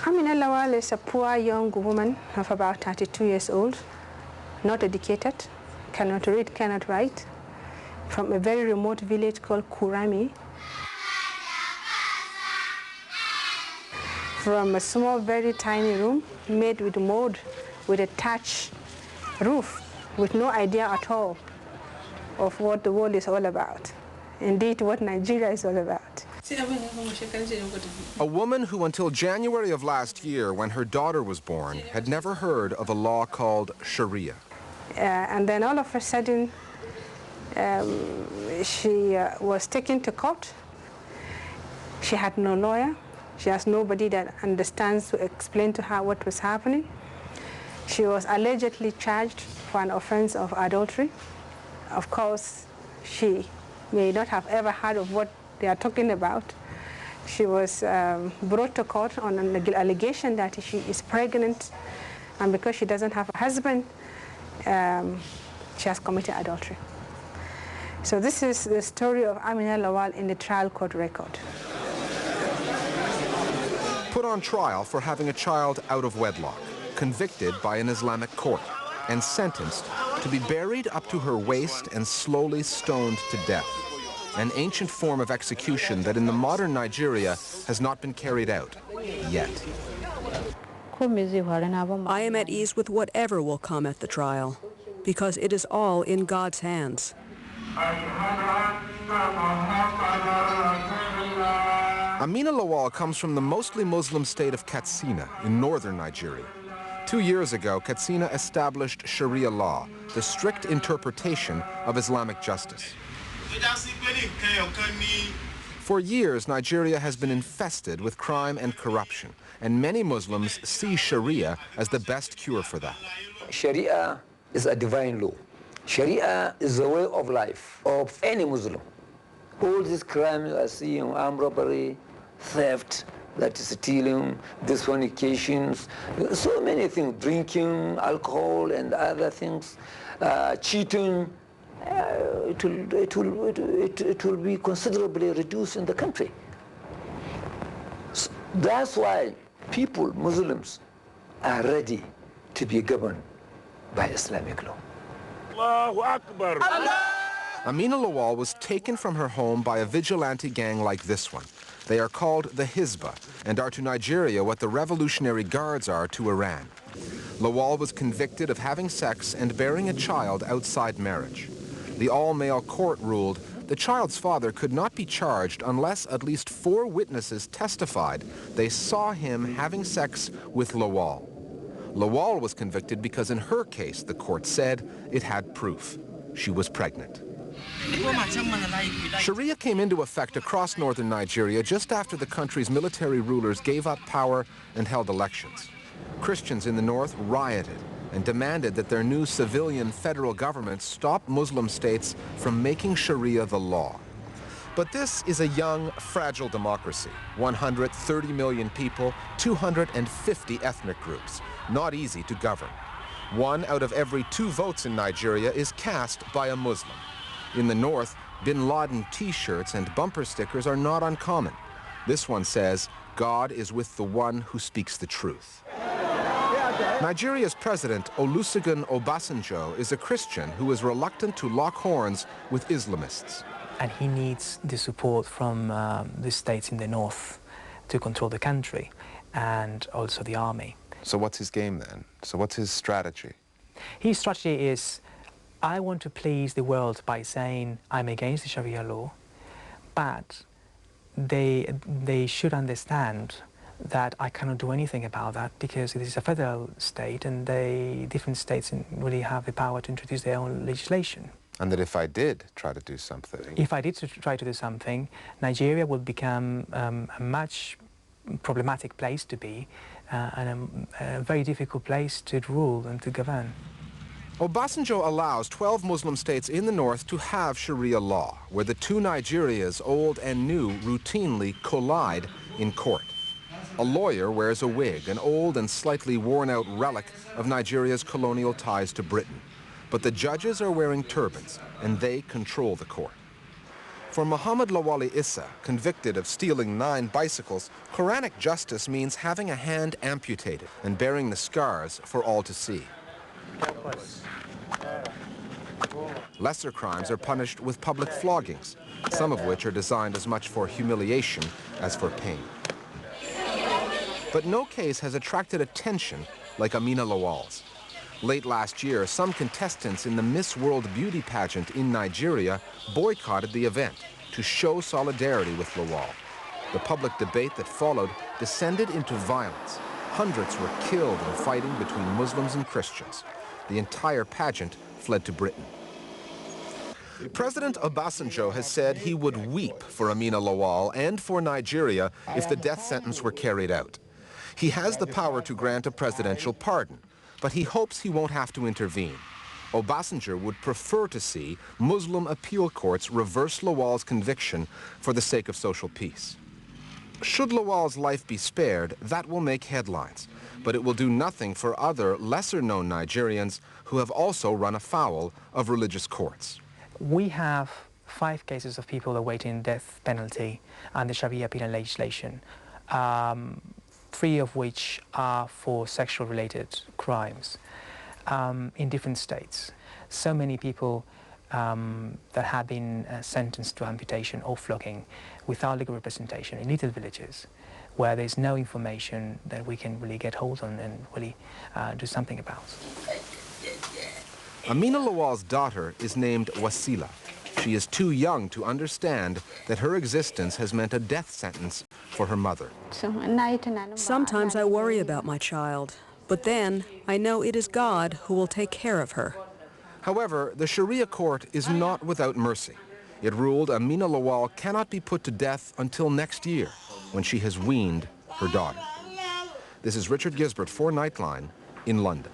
Amina Lawal is a poor young woman of about 32 years old, not educated, cannot read, cannot write, from a very remote village called Kurami, from a small, very tiny room made with mold, with a thatch roof, with no idea at all of what the world is all about. Indeed, what Nigeria is all about. A woman who until January of last year, when her daughter was born, had never heard of a law called Sharia. And then all of a sudden, she was taken to court. She had no lawyer. She has nobody that understands to explain to her what was happening. She was allegedly charged for an offense of adultery. Of course, she may not have ever heard of what they are talking about. She was brought to court on an allegation that she is pregnant, and because she doesn't have a husband, she has committed adultery. So this is the story of Amina Lawal in the trial court record. Put on trial for having a child out of wedlock, convicted by an Islamic court, and sentenced to be buried up to her waist and slowly stoned to death, an ancient form of execution that in the modern Nigeria has not been carried out yet. I am at ease with whatever will come at the trial, because it is all in God's hands. Amina Lawal comes from the mostly Muslim state of Katsina in northern Nigeria. 2 years ago, Katsina established Sharia law, the strict interpretation of Islamic justice. For years, Nigeria has been infested with crime and corruption, and many Muslims see Sharia as the best cure for that. Sharia is a divine law. Sharia is the way of life of any Muslim. All these crimes I see, armed robbery, theft, that is stealing, these fornications, so many things, drinking, alcohol and other things, cheating, it will be considerably reduced in the country. So that's why people, Muslims, are ready to be governed by Islamic law. Allahu Akbar. Amina Lawal was taken from her home by a vigilante gang like this one. They are called the Hizbah and are to Nigeria what the Revolutionary Guards are to Iran. Lawal was convicted of having sex and bearing a child outside marriage. The all-male court ruled the child's father could not be charged unless at least 4 witnesses testified they saw him having sex with Lawal. Lawal was convicted because in her case, the court said, it had proof. She was pregnant. Sharia came into effect across northern Nigeria just after the country's military rulers gave up power and held elections. Christians in the north rioted and demanded that their new civilian federal government stop Muslim states from making Sharia the law. But this is a young, fragile democracy. 130 million people, 250 ethnic groups. Not easy to govern. 1 out of every 2 votes in Nigeria is cast by a Muslim. In the north, Bin Laden T-shirts and bumper stickers are not uncommon. This one says, God is with the one who speaks the truth. Nigeria's president, Olusegun Obasanjo, is a Christian who is reluctant to lock horns with Islamists. And he needs the support from the states in the north to control the country, and also the army. So what's his game then? So what's his strategy? His strategy is, I want to please the world by saying I'm against the Sharia law, but they should understand that I cannot do anything about that because it is a federal state and different states really have the power to introduce their own legislation. And that if I did try to do something... If I did try to do something, Nigeria would become a much problematic place to be and a very difficult place to rule and to govern. Obasanjo allows 12 Muslim states in the north to have Sharia law, where the 2 Nigerias, old and new, routinely collide in court. A lawyer wears a wig, an old and slightly worn-out relic of Nigeria's colonial ties to Britain. But the judges are wearing turbans, and they control the court. For Muhammad Lawal Issa, convicted of stealing 9 bicycles, Quranic justice means having a hand amputated and bearing the scars for all to see. Lesser crimes are punished with public floggings, some of which are designed as much for humiliation as for pain. But no case has attracted attention like Amina Lawal's. Late last year, some contestants in the Miss World Beauty pageant in Nigeria boycotted the event to show solidarity with Lawal. The public debate that followed descended into violence. Hundreds were killed in fighting between Muslims and Christians. The entire pageant fled to Britain. President Obasanjo has said he would weep for Amina Lawal and for Nigeria if the death sentence were carried out. He has the power to grant a presidential pardon, but he hopes he won't have to intervene. Obasanjo would prefer to see Muslim appeal courts reverse Lawal's conviction for the sake of social peace. Should Lawal's life be spared, that will make headlines, but it will do nothing for other lesser-known Nigerians who have also run afoul of religious courts. We have 5 cases of people awaiting death penalty under Sharia penal legislation, 3 of which are for sexual-related crimes in different states. So many people that have been sentenced to amputation or flogging without legal representation in little villages where there's no information that we can really get hold on and really do something about. Amina Lawal's daughter is named Wasila. She is too young to understand that her existence has meant a death sentence for her mother. Sometimes I worry about my child, but then I know it is God who will take care of her. However, the Sharia court is not without mercy. It ruled Amina Lawal cannot be put to death until next year, when she has weaned her daughter. This is Richard Gisbert for Nightline in London.